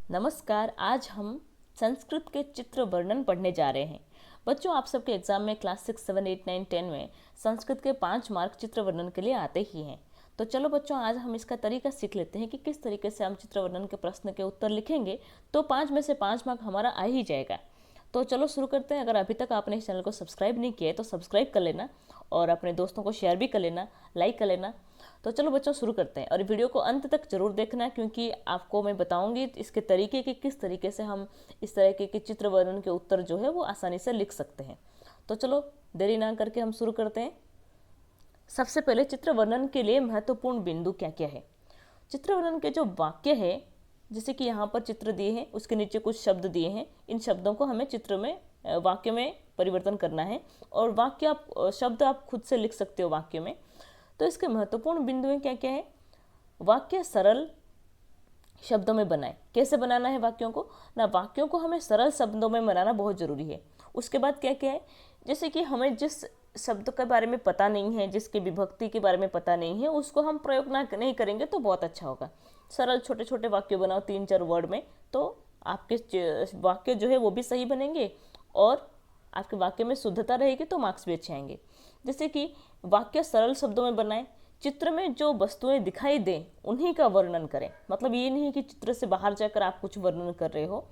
नमस्कार। आज हम संस्कृत के चित्र वर्णन पढ़ने जा रहे हैं। बच्चों, आप सबके एग्जाम में क्लास 6, 7, 8, 9, 10 में संस्कृत के 5 मार्क चित्र वर्णन के लिए आते ही हैं। तो चलो बच्चों, आज हम इसका तरीका सीख लेते हैं कि किस तरीके से हम चित्र वर्णन के प्रश्न के उत्तर लिखेंगे तो 5 में से 5 मार्क हमारा आ ही जाएगा। तो चलो शुरू करते हैं। अगर अभी तक आपने इस चैनल को सब्सक्राइब नहीं किया है तो सब्सक्राइब कर लेना और अपने दोस्तों को शेयर भी कर लेना, लाइक कर लेना। तो चलो बच्चों शुरू करते हैं और वीडियो को अंत तक जरूर देखना, क्योंकि आपको मैं बताऊंगी इसके तरीके कि किस तरीके से हम इस तरह के चित्र वर्णन के उत्तर जो है वो आसानी से लिख सकते हैं। तो चलो देरी ना करके हम शुरू करते हैं। सबसे पहले चित्र वर्णन के लिए महत्वपूर्ण बिंदु क्या क्या है। चित्र वर्णन के जो वाक्य है, जैसे कि यहाँ पर चित्र दिए हैं, उसके नीचे कुछ शब्द दिए हैं, इन शब्दों को हमें चित्र में वाक्य में परिवर्तन करना है और वाक्य आप शब्द आप खुद से लिख सकते हो वाक्य में। तो इसके महत्वपूर्ण बिंदु क्या क्या है। वाक्य सरल शब्दों में बनाए। कैसे बनाना है वाक्यों को ना, वाक्यों को हमें सरल शब्दों में बनाना बहुत जरूरी है। उसके बाद क्या क्या है, जैसे कि हमें जिस शब्द के बारे में पता नहीं है, जिसकी विभक्ति के बारे में पता नहीं है, उसको हम प्रयोग नहीं करेंगे तो बहुत अच्छा होगा। सरल छोटे छोटे वाक्य बनाओ 3-4 वर्ड में, तो आपके वाक्य जो है वो भी सही बनेंगे और आपके वाक्य में शुद्धता रहेगी तो मार्क्स भी अच्छे आएंगे। जैसे कि वाक्य सरल शब्दों में बनाएं। चित्र में जो वस्तुएं दिखाई दें उन्हीं का वर्णन करें। मतलब ये नहीं कि चित्र से बाहर जाकर आप कुछ वर्णन कर रहे हो।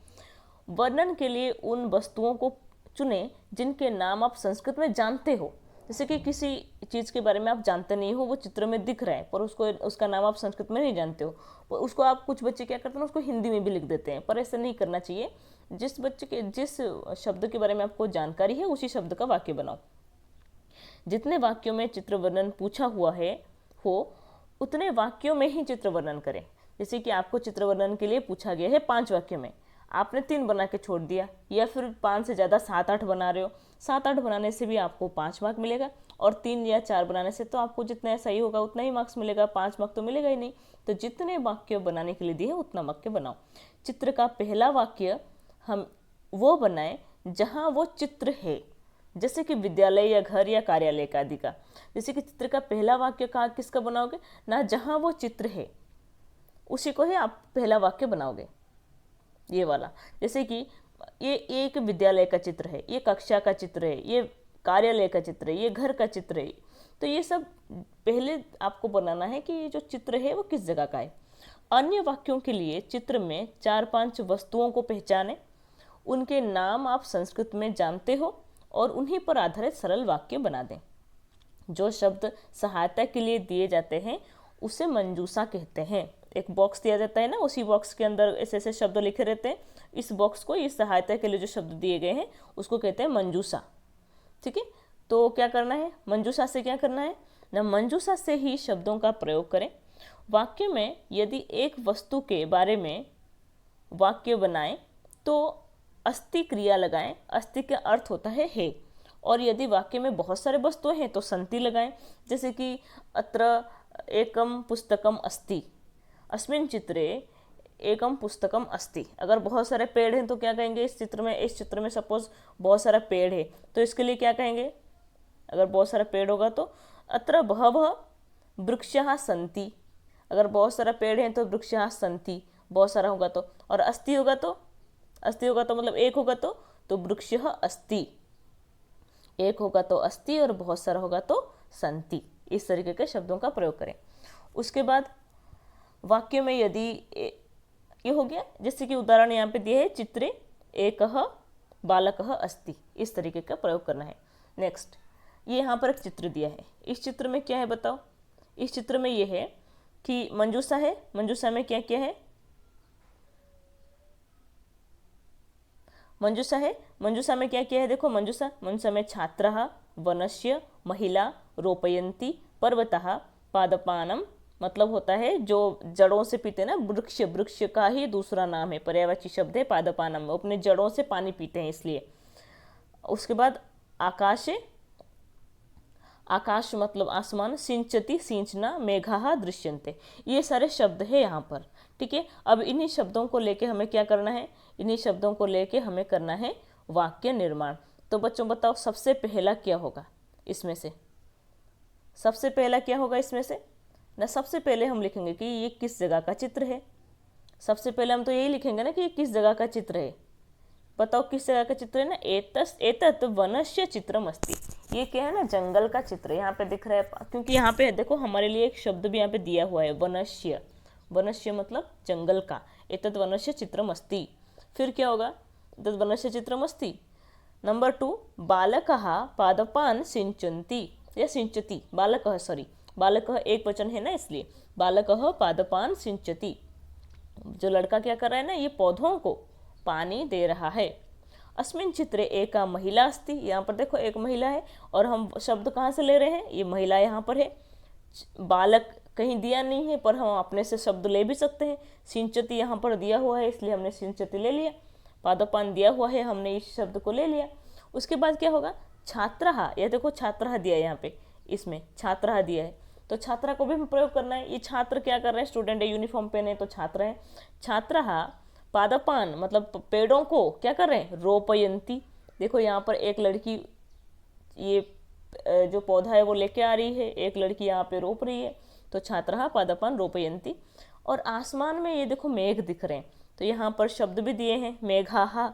वर्णन के लिए उन वस्तुओं को चुनें जिनके नाम आप संस्कृत में जानते हो। जैसे कि किसी चीज़ के बारे में आप जानते नहीं हो, वो चित्र में दिख रहा है पर उसका नाम आप संस्कृत में नहीं जानते हो, उसको आप कुछ बच्चे क्या करते हैं, उसको हिंदी में भी लिख देते हैं। पर ऐसा नहीं करना चाहिए। जिस शब्द के बारे में आपको जानकारी है उसी शब्द का वाक्य बनाओ। जितने वाक्यों में चित्र वर्णन पूछा हुआ है हो उतने वाक्यों में ही चित्र वर्णन करें। जैसे कि आपको चित्र वर्णन के लिए पूछा गया है 5 वाक्य में, आपने 3 बना के छोड़ दिया, या फिर 5 से ज़्यादा 7-8 बना रहे हो। 7-8 बनाने से भी आपको 5 मार्क मिलेगा और 3 या 4 बनाने से तो आपको जितना सही होगा उतना ही मार्क्स मिलेगा, 5 मार्क तो मिलेगा ही नहीं। तो जितने वाक्य बनाने के लिए दिए उतना वाक्य बनाओ। चित्र का पहला वाक्य हम वो बनाएं जहाँ वो चित्र है, जैसे कि विद्यालय या घर या कार्यालय का आदि का। जैसे कि चित्र का पहला वाक्य कहाँ किसका बनाओगे ना, जहाँ वो चित्र है उसी को ही आप पहला वाक्य बनाओगे, ये वाला। जैसे कि ये एक विद्यालय का चित्र है, ये कक्षा का चित्र है, ये कार्यालय का चित्र है, ये घर का चित्र है। तो ये सब पहले आपको बनाना है कि ये जो चित्र है वो किस जगह का है। अन्य वाक्यों के लिए चित्र में 4-5 वस्तुओं को पहचानें, उनके नाम आप संस्कृत में जानते हो और उन्हीं पर आधारित सरल वाक्य बना दें। जो शब्द सहायता के लिए दिए जाते हैं उसे मंजूषा कहते हैं। एक बॉक्स दिया जाता है ना, उसी बॉक्स के अंदर ऐसे ऐसे शब्द लिखे रहते हैं। इस बॉक्स को, इस सहायता के लिए जो शब्द दिए गए हैं उसको कहते हैं मंजूषा। ठीक है, तो क्या करना है, मंजूषा से क्या करना है ना, मंजूषा से ही शब्दों का प्रयोग करें। वाक्य में यदि एक वस्तु के बारे में वाक्य बनाएं तो अस्ति क्रिया लगाएं। अस्ति का अर्थ होता है। और यदि वाक्य में बहुत सारे वस्तुएं हैं तो संति लगाएं। जैसे कि अत्र एकम पुस्तकम अस्ति, अस्मिन् चित्रे एकम पुस्तकम अस्ति। अगर बहुत सारे पेड़ हैं तो क्या कहेंगे, इस चित्र में सपोज बहुत सारा पेड़ है तो इसके लिए क्या कहेंगे, अगर बहुत सारा पेड़ होगा तो अत्र बहवः वृक्षाः सन्ति। अगर बहुत सारा पेड़ है तो वृक्षाः सन्ति, बहुत सारा होगा तो। और अस्ति होगा तो मतलब एक होगा तो वृक्षः अस्ति। एक होगा तो अस्ति और बहुत सारा होगा तो संति। इस तरीके के शब्दों का प्रयोग करें। उसके बाद वाक्य में यदि ये हो गया, जैसे कि उदाहरण यहाँ पे दिए है, चित्रे एकः बालकः अस्ति। इस तरीके का प्रयोग करना है। नेक्स्ट, ये यहाँ पर एक चित्र दिया है। इस चित्र में क्या है बताओ। इस चित्र में ये है कि मंजूषा है। मंजूषा में क्या क्या है, मंजूषा है। मंजूषा में क्या क्या है देखो, मंजूषा में छात्रः, वनस्य, महिला, रोपयन्ति, पर्वतः, पादपानम। मतलब होता है जो जड़ों से पीते हैं ना, वृक्ष का ही दूसरा नाम है, पर्यायवाची शब्द है पादपानम। अपने जड़ों से पानी पीते हैं इसलिए। उसके बाद आकाशे, आकाश मतलब आसमान, सिंचती सिंचना, मेघाः दृश्यन्ते। ये सारे शब्द है यहाँ पर। ठीक है, अब इन्हीं शब्दों को लेके हमें क्या करना है, इन्हीं शब्दों को लेके हमें करना है वाक्य निर्माण। तो बच्चों बताओ सबसे पहला क्या होगा इसमें से, सबसे पहला क्या होगा इसमें से ना, सबसे पहले हम लिखेंगे कि ये किस जगह का चित्र है। सबसे पहले हम तो यही लिखेंगे ना कि ये किस जगह का चित्र है। बताओ किस जगह का चित्र है ना, एतत् वनस्य चित्रम अस्ति। ये क्या है ना, जंगल का चित्र यहाँ पे दिख रहा है, क्योंकि यहाँ पे देखो हमारे लिए एक शब्द भी यहाँ पे दिया हुआ है, वनस्य। वनस्य मतलब जंगल का। एतत् वनस्य चित्रम अस्ति। फिर क्या होगा, एतत् वनस्य चित्रम अस्ति। नंबर 2, बालकः पादपान् सिंचन्ति या सिंचति। बालकः, सॉरी, बालकः एक वचन है ना, इसलिए बालकः पादपान् सिंचति। जो लड़का क्या कर रहा है ना, ये पौधों को पानी दे रहा है। अस्मिन् चित्रे एका महिला अस्ति। यहाँ पर देखो एक महिला है, और हम शब्द कहाँ से ले रहे हैं, ये महिला यहाँ पर है। बालक कहीं दिया नहीं है, पर हम अपने से शब्द ले भी सकते हैं। सिंचती यहाँ पर दिया हुआ है, इसलिए हमने सिंचती ले लिया। पादपान दिया हुआ है, हमने इस शब्द को ले लिया। उसके बाद क्या होगा, छात्रः। यह देखो छात्रः दिया है यहाँ पे, इसमें छात्रः दिया है, तो छात्रा को भी हमें प्रयोग करना है। ये छात्र क्या कर रहे हैं, स्टूडेंट है, यूनिफॉर्म पहने, तो छात्र है। छात्रः पादपान मतलब पेड़ों को क्या कर रहे हैं, रोपयंती। देखो यहाँ पर एक लड़की ये जो पौधा है वो लेके आ रही है, एक लड़की यहाँ पे रोप रही है, तो छात्रः पादपान रोपयंती। और आसमान में ये देखो मेघ दिख रहे हैं, तो यहाँ पर शब्द भी दिए हैं, मेघाः।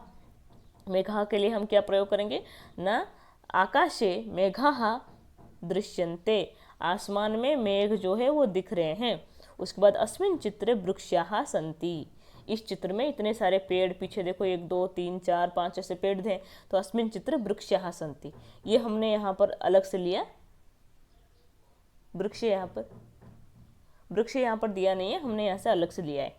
मेघा के लिए हम क्या प्रयोग करेंगे ना, आकाशे मेघाः दृश्यन्ते। आसमान में मेघ जो है वो दिख रहे हैं। उसके बाद अस्मिन् चित्रे वृक्षाः सन्ति। इस चित्र में इतने सारे पेड़, पीछे देखो 1 2 3 4 5 ऐसे पेड़ थे, तो अस्मिन् चित्रे वृक्षाः सन्ति। ये हमने यहाँ पर अलग से लिया, वृक्ष यहाँ पर दिया नहीं है, हमने यहाँ से अलग से लिया है।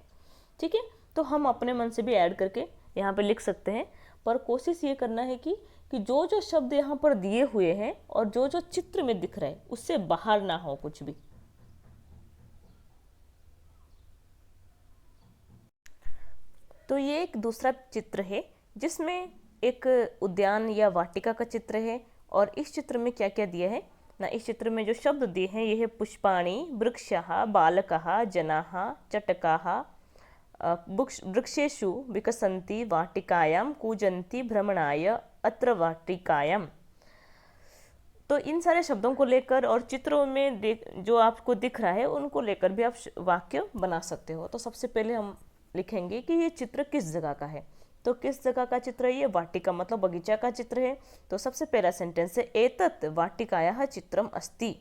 ठीक है, तो हम अपने मन से भी ऐड करके यहाँ पे लिख सकते हैं, पर कोशिश ये करना है कि जो जो शब्द यहाँ पर दिए हुए हैं और जो जो चित्र में दिख रहा है उससे बाहर ना हो कुछ भी। तो ये एक दूसरा चित्र है जिसमें एक उद्यान या वाटिका का चित्र है, और इस चित्र में क्या क्या दिया है ना, इस चित्र में जो शब्द दिए हैं ये है पुष्पाणि, वृक्षः, बालकः, जनाः, चटकाः, वृक्षेषु विकसन्ति, वाटिकायां कूजन्ति, भ्रमणाय अत्र वाटिकायां। तो इन सारे शब्दों को लेकर और चित्रों में जो आपको दिख रहा है उनको लेकर भी आप वाक्य बना सकते हो। तो सबसे पहले हम लिखेंगे कि ये चित्र किस जगह का है। तो किस जगह का चित्र है, ये वाटिका मतलब बगीचा का चित्र है। तो सबसे पहला सेंटेंस है, एतत् वाटिकायाः चित्रम अस्ति।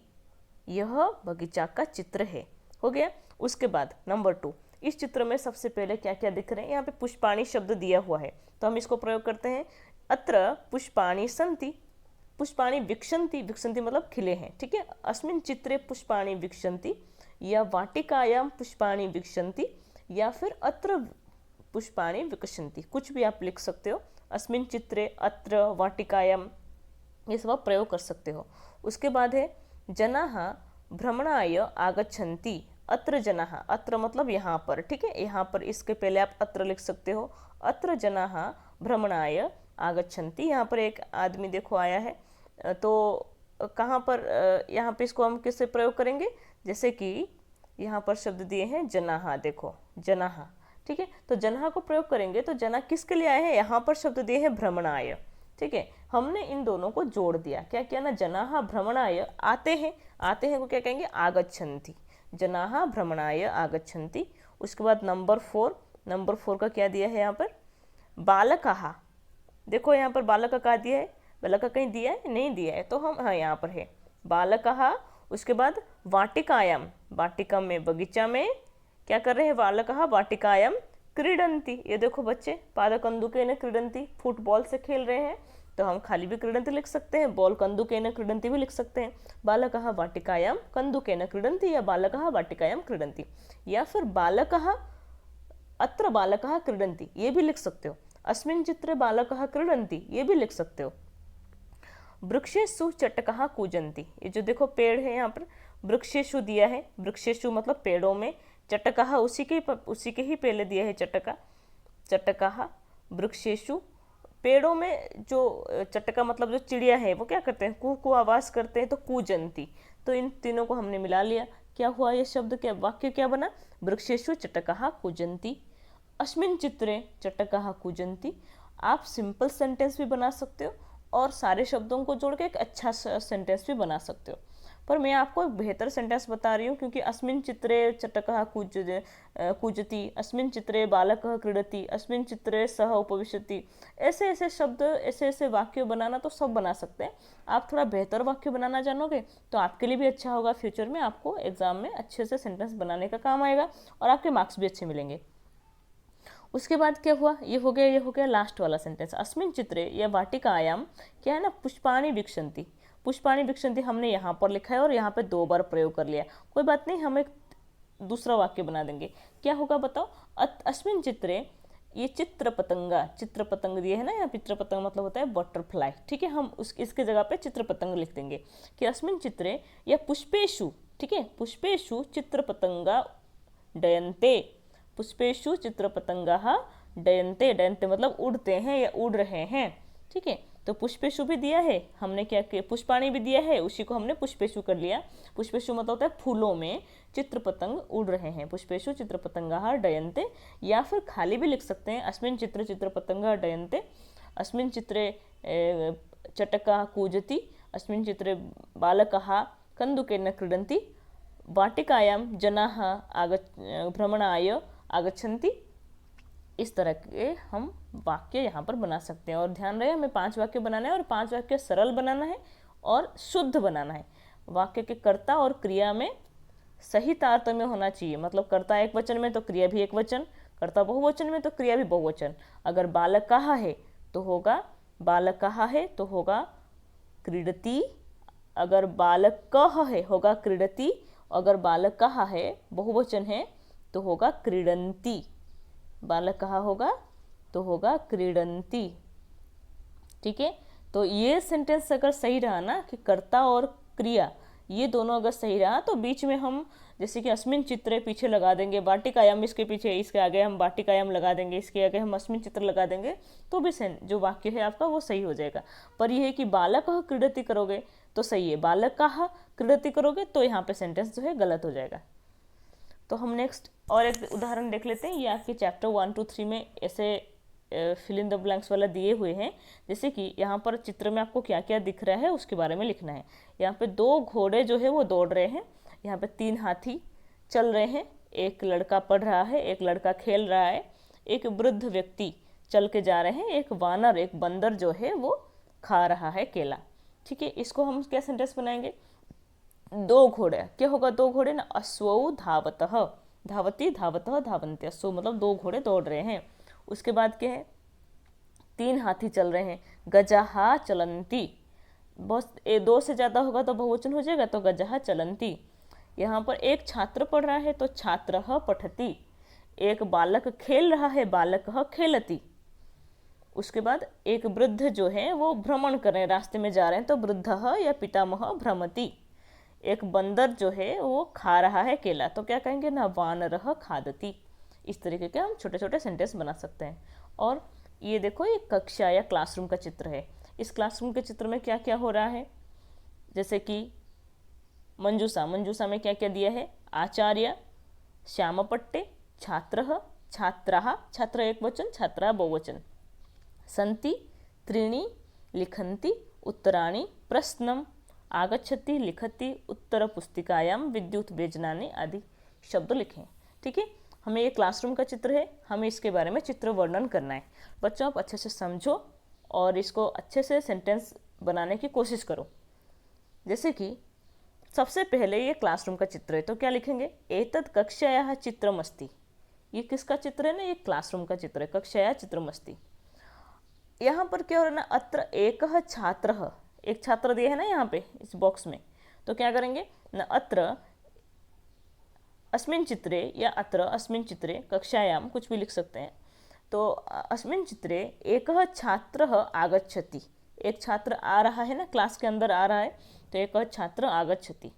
यह बगीचा का चित्र है, हो गया। उसके बाद नंबर 2, इस चित्र में सबसे पहले क्या क्या दिख रहे हैं, यहाँ पे पुष्पाणि शब्द दिया हुआ है, तो हम इसको प्रयोग करते हैं। अत्र पुष्पाणि सन्ति, पुष्पाणि विकसन्ति, विकसन्ति मतलब खिले हैं, ठीक है। अस्मिन् चित्रे पुष्पाणि विकसन्ति, या वाटिकायां पुष्पाणि विकसन्ति, या फिर अत्र पुष्पाणि विकसन्ति, कुछ भी आप लिख सकते हो। अस्मिन् चित्रे, अत्र, वाटिकायां, ये सब आप प्रयोग कर सकते हो। उसके बाद है जनाः भ्रमणाय आगच्छन्ति। अत्र जनाः, अत्र मतलब यहाँ पर, ठीक है, यहाँ पर इसके पहले आप अत्र लिख सकते हो। अत्र जनाः भ्रमणाय आगच्छन्ति। यहाँ पर एक आदमी देखो आया है, तो कहाँ पर, यहाँ पे इसको हम किससे प्रयोग करेंगे, जैसे कि यहाँ पर शब्द दिए हैं जनाः, देखो जनाः, ठीक है, तो जनाः को प्रयोग करेंगे। तो जना किसके लिए आए हैं, यहाँ पर शब्द दिए हैं भ्रमणाय, ठीक है, हमने इन दोनों को जोड़ दिया। क्या किया ना, जनाः भ्रमणाय आते हैं, आते हैं को क्या कहेंगे, आगच्छन्ति। जनाः भ्रमणाय आगच्छन्ति। उसके बाद नंबर 4 का क्या दिया है यहाँ पर, बालकः। देखो यहाँ पर बालक का दिया है, बालक कहीं दिया है, नहीं दिया है, तो हम हाँ यहाँ पर है बालकः। उसके बाद वाटिकायां, वाटिका में बगीचा में क्या कर रहे हैं, बालकः वाटिकायां क्रीडन्ति। ये देखो बच्चे पादकन्दुकेन क्रीडन्ति, फुटबॉल से खेल रहे हैं, तो हम खाली भी क्रीडन्ति लिख सकते हैं, बॉल कन्दुकेन क्रीडन्ति भी लिख सकते हैं। बालकः वाटिकायां कन्दुकेन क्रीडन्ति, या बालकः वाटिकायां क्रीडन्ति, या फिर बालकः अत्र बालकः क्रीडन्ति, ये भी लिख सकते हो। अस्मिन् चित्रे बालकः क्रीडन्ति, ये भी लिख सकते हो। वृक्षेषु चटकाः कूजन्ति, ये जो देखो पेड़ है यहाँ पर, वृक्षेषु दिया है, वृक्षेषु मतलब पेड़ों में, चटकाः उसी के ही पहले दिया है चटका, चटकाः वृक्षेषु, पेड़ों में जो चटका मतलब जो चिड़िया है वो क्या करते हैं, कू कू आवाज़ करते हैं, तो कूजन्ति। तो इन तीनों को हमने मिला लिया, क्या हुआ ये शब्द, क्या वाक्य क्या बना, वृक्षेषु चटकाः कूजन्ति, अस्मिन् चित्रे चटकाः कूजन्ति। आप सिंपल सेंटेंस भी बना सकते हो और सारे शब्दों को जोड़ के एक अच्छा सेंटेंस भी बना सकते हो। पर मैं आपको एक बेहतर सेंटेंस बता रही हूँ, क्योंकि अस्मिन् चित्रे चटकः कूजति, अस्मिन् चित्रे बालकः क्रीडति, अस्मिन् चित्रे सः उपविशति, ऐसे ऐसे शब्द, ऐसे ऐसे वाक्य बनाना तो सब बना सकते हैं। आप थोड़ा बेहतर वाक्य बनाना जानोगे तो आपके लिए भी अच्छा होगा, फ्यूचर में आपको एग्जाम में अच्छे से सेंटेंस बनाने का काम आएगा और आपके मार्क्स भी अच्छे मिलेंगे। उसके बाद क्या हुआ, ये हो गया लास्ट वाला सेंटेंस, अस्मिन् चित्रे या वाटिकायाम क्या है ना, पुष्पाणि विक्षन्ति। पुष्पाणि विक्षन्ति हमने यहाँ पर लिखा है और यहाँ पे 2 बार प्रयोग कर लिया, कोई बात नहीं, हम एक दूसरा वाक्य बना देंगे। क्या होगा बताओ, अस्मिन् चित्रे, ये चित्र पतंग दिए है ना, यहाँ चित्र पतंग मतलब होता है बटरफ्लाई, ठीक है, हम इसके जगह पे चित्र पतंग लिख देंगे कि अस्मिन् चित्रे या पुष्पेषु, ठीक है, पुष्पेषु चित्र पतंगा डयन्ते, पुष्पेषु चित्रपतंगाः डयन्ते, डयन्ते मतलब उड़ते हैं या उड़ रहे हैं, ठीक है। तो पुष्पेषु भी दिया है, हमने क्या किया, पुष्पाणि भी दिया है, उसी को हमने पुष्पेषु कर लिया। पुष्पेषु मतलब होता है फूलों में चित्रपतंग उड़ रहे हैं, पुष्पेषु चित्रपतंगाः डयन्ते, या फिर खाली भी लिख सकते हैं, अस्मिन् चित्रे चित्रपतंगाः डयन्ते, अस्मिन् चित्रे चटकः कूजति, अस्मिन् चित्रे बालकाः कन्दुकेन क्रीडन्ति, वाटिकायां जनाः भ्रमणाय आगच्छन्ति। इस तरह के हम वाक्य यहाँ पर बना सकते हैं। और ध्यान रहे, हमें 5 वाक्य बनाना है और 5 वाक्य सरल बनाना है और शुद्ध बनाना है। वाक्य के कर्ता और क्रिया में सही तारतम्य होना चाहिए, मतलब कर्ता एक वचन में तो क्रिया भी एक वचन, कर्ता बहुवचन में तो क्रिया भी बहुवचन। अगर बालकाः है तो होगा बालकाः है तो होगा क्रीडति, अगर बालकः है होगा क्रीडति, अगर बालकाः है बहुवचन है तो होगा क्रीडन्ति, बालकाः होगा तो होगा क्रीडन्ति, ठीक है। तो ये सेंटेंस अगर सही रहा ना कि कर्ता और क्रिया ये दोनों अगर सही रहा तो बीच में हम जैसे कि अस्मिन् चित्रे पीछे लगा देंगे, वाटिकायाम इसके पीछे, इसके आगे हम वाटिकायाम लगा देंगे, इसके आगे हम अस्मिन् चित्र लगा देंगे, तो भी जो वाक्य है आपका वो सही हो जाएगा। पर यह है कि बालकः क्रीडति करोगे तो सही है, बालकाः क्रीडति करोगे तो यहाँ पे सेंटेंस जो है गलत हो जाएगा। तो हम नेक्स्ट और एक उदाहरण देख लेते हैं। ये आपके चैप्टर 1 to 3 में ऐसे फिल इन द ब्लैंक्स वाला दिए हुए हैं। जैसे कि यहाँ पर चित्र में आपको क्या क्या दिख रहा है उसके बारे में लिखना है। यहाँ पे 2 घोड़े जो है वो दौड़ रहे हैं, यहाँ पे 3 हाथी चल रहे हैं, एक लड़का पढ़ रहा है, एक लड़का खेल रहा है, एक वृद्ध व्यक्ति चल के जा रहे हैं, एक वानर एक बंदर जो है वो खा रहा है केला, ठीक है। इसको हम क्या सेंटेंस बनाएंगे, 2 घोड़े, क्या होगा 2 घोड़े ना, अश्वौ धावतः, धावती धावतः धावन्ति, अश्व मतलब 2 घोड़े दौड़ रहे हैं। उसके बाद क्या है, 3 हाथी चल रहे हैं, गजाः चलन्ति, बहुत 2 से ज़्यादा होगा तो बहुवचन हो जाएगा, तो गजाः चलन्ति। यहाँ पर एक छात्र पढ़ रहा है तो छात्रः पठति, एक बालक खेल रहा है बालकः खेलति। उसके बाद एक वृद्ध जो है वो भ्रमण कर रहे हैं, रास्ते में जा रहे हैं तो वृद्धः या पितामह भ्रमति। एक बंदर जो है वो खा रहा है केला, तो क्या कहेंगे ना, वानरः खादति। इस तरीके के हम छोटे छोटे सेंटेंस बना सकते हैं। और ये देखो ये कक्षा या क्लासरूम का चित्र है। इस क्लासरूम के चित्र में क्या क्या हो रहा है, जैसे कि मंजूषा, मंजूषा में क्या क्या दिया है, आचार्य, श्यामपट्टे, छात्रः, छात्राः, छात्र एक वचन छात्रा बहुवचन, सन्ति, त्रीणि, लिखन्ति, उत्तराणि, प्रश्नम, आगच्छति, लिखति, उत्तर पुस्तिकायां विद्युत व्यजनानि आदि शब्द लिखें, ठीक है। हमें ये क्लासरूम का चित्र है, हमें इसके बारे में चित्र वर्णन करना है। बच्चों आप अच्छे से समझो और इसको अच्छे से सेंटेंस बनाने की कोशिश करो। जैसे कि सबसे पहले ये क्लासरूम का चित्र है तो क्या लिखेंगे, एतत् कक्षायाः चित्रमस्ति। ये किसका चित्र है ना, ये क्लासरूम का चित्र है, कक्षायाः चित्रमस्ति। यहाँ पर क्या हो रहा है ना, अत्र एकः छात्रः, एक छात्र दिया है ना यहाँ पे इस बॉक्स में, तो क्या करेंगे ना, अत्र अस्मिन् चित्रे या अत्र अस्मिन् चित्रे कक्षायां कुछ भी लिख सकते हैं। तो अस्मिन् चित्रे एकः छात्रः आगच्छति, एक छात्र आ रहा है ना, क्लास के अंदर आ रहा है, तो एक छात्र आगच्छति।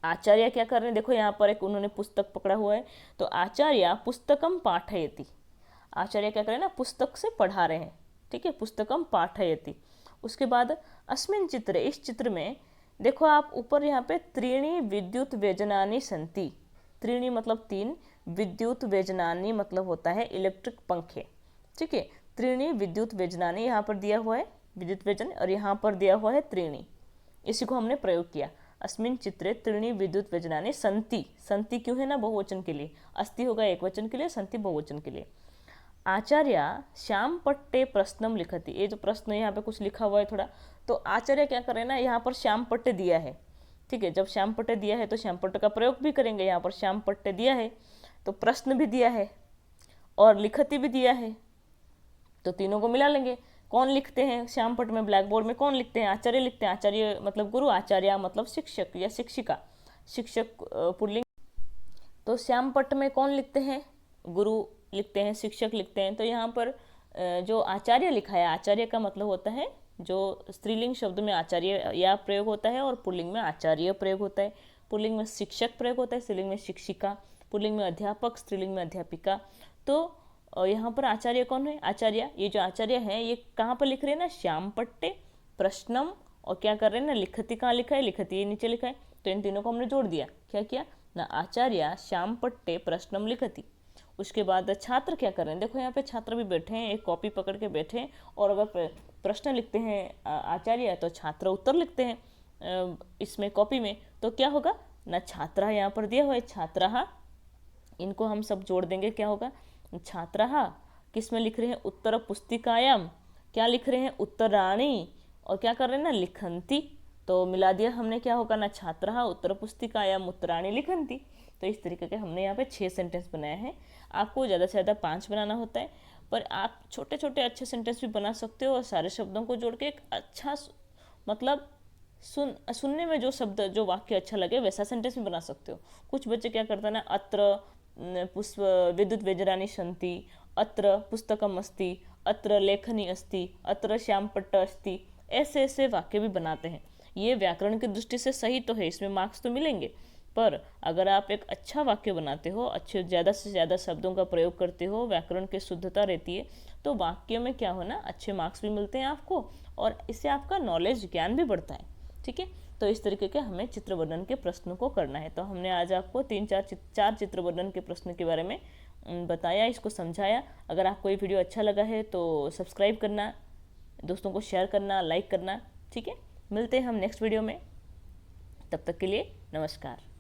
आचार्य क्या कर रहे हैं, देखो यहाँ पर एक उन्होंने पुस्तक पकड़ा हुआ है, तो आचार्य पुस्तकम पाठयति, आचार्य क्या कर रहे हैं ना, पुस्तक से पढ़ा रहे हैं, ठीक है, पुस्तकम पाठयति। उसके बाद अस्मिन् चित्रे, इस चित्र में देखो आप ऊपर यहाँ पे त्रीणि विद्युत व्यजनानि सन्ति, त्रीणि मतलब 3, विद्युत व्यजनानि मतलब होता है इलेक्ट्रिक पंखे, ठीक है। त्रीणि विद्युत व्यजनानि यहाँ पर दिया हुआ है विद्युत व्यजन और यहाँ पर दिया हुआ है त्रीणि, इसी को हमने प्रयोग किया। अस्मिन् चित्रे त्रीणि विद्युत व्यजनानि सन्ति। सन्ति क्यों है ना, बहुवचन के लिए, अस्ति होगा एक वचन के लिए, सन्ति बहुवचन के लिए। आचार्य श्याम पट्टे प्रश्नम लिखति, ये जो प्रश्न यहाँ पे कुछ लिखा हुआ है थोड़ा, तो आचार्य क्या कर रहे हैं ना, यहाँ पर श्याम पट्टे दिया है, ठीक है। जब श्याम पट्टे दिया है तो श्याम पट्टे का प्रयोग भी करेंगे। यहाँ पर श्याम पट्टे दिया है तो प्रश्न भी दिया है और लिखति भी दिया है, तो तीनों को मिला लेंगे। कौन लिखते हैं श्याम पट्ट में, ब्लैक बोर्ड में कौन लिखते हैं, आचार्य लिखते हैं। आचार्य मतलब गुरु, आचार्य मतलब शिक्षक या शिक्षिका, शिक्षक पुल्लिंग। तो श्याम पट्ट में कौन लिखते हैं, गुरु लिखते हैं, शिक्षक लिखते हैं। तो यहाँ पर जो आचार्य लिखा है, आचार्य का मतलब होता है, जो स्त्रीलिंग शब्द में आचार्य या प्रयोग होता है और पुल्लिंग में आचार्य प्रयोग होता है। पुल्लिंग में शिक्षक प्रयोग होता है, स्त्रीलिंग में शिक्षिका, पुल्लिंग में अध्यापक, स्त्रीलिंग में अध्यापिका। तो यहाँ पर आचार्य कौन है, आचार्य, ये जो आचार्य है ये कहाँ पर लिख रहे हैं ना, श्याम पट्टे प्रश्नम, और क्या कर रहे हैं ना, लिखति कहाँ लिखा है, लिखति ये नीचे लिखा है। तो इन तीनों को हमने जोड़ दिया, क्या किया ना, आचार्य श्याम पट्टे प्रश्नम लिखति। उसके बाद छात्र क्या कर रहे हैं, देखो यहाँ पे छात्र भी बैठे हैं, एक कॉपी पकड़ के बैठे हैं, और अगर प्रश्न लिखते हैं आचार्य तो छात्र उत्तर लिखते हैं इसमें कॉपी में। तो क्या होगा ना, छात्रा यहाँ पर दिया हुआ है, छात्रा, इनको हम सब जोड़ देंगे, क्या होगा, छात्रा किस में लिख रहे हैं, उत्तर पुस्तिकायाम, क्या लिख रहे हैं, उत्तराणी, और क्या कर रहे हैं ना, लिखंती। तो मिला दिया हमने, क्या होगा ना, छात्रा उत्तर पुस्तिकायाम उत्तराणी लिखंती। तो इस तरीके के हमने यहाँ पे 6 सेंटेंस बनाए हैं। आपको ज़्यादा से ज़्यादा 5 बनाना होता है, पर आप छोटे छोटे अच्छे सेंटेंस भी बना सकते हो, और सारे शब्दों को जोड़ के एक अच्छा, मतलब सुनने में जो शब्द, जो वाक्य अच्छा लगे वैसा सेंटेंस भी बना सकते हो। कुछ बच्चे क्या करते हैं ना, अत्र पुष्प विद्युत व्यजनानि सन्ति, अत्र पुस्तकम अस्ति, अत्र लेखनी अस्ति, अत्र श्यामपट्ट अस्ति, ऐसे ऐसे वाक्य भी बनाते हैं। ये व्याकरण की दृष्टि से सही तो है, इसमें मार्क्स तो मिलेंगे, पर अगर आप एक अच्छा वाक्य बनाते हो, अच्छे ज़्यादा से ज़्यादा शब्दों का प्रयोग करते हो, व्याकरण की शुद्धता रहती है, तो वाक्य में क्या हो ना, अच्छे मार्क्स भी मिलते हैं आपको, और इससे आपका नॉलेज, ज्ञान भी बढ़ता है, ठीक है। तो इस तरीके के हमें चित्र वर्णन के प्रश्नों को करना है। तो हमने आज आपको 4 चित्र वर्णन के प्रश्न के बारे में बताया, इसको समझाया। अगर आपको ये वीडियो अच्छा लगा है तो सब्सक्राइब करना, दोस्तों को शेयर करना, लाइक करना, ठीक है। मिलते हैं हम नेक्स्ट वीडियो में, तब तक के लिए नमस्कार।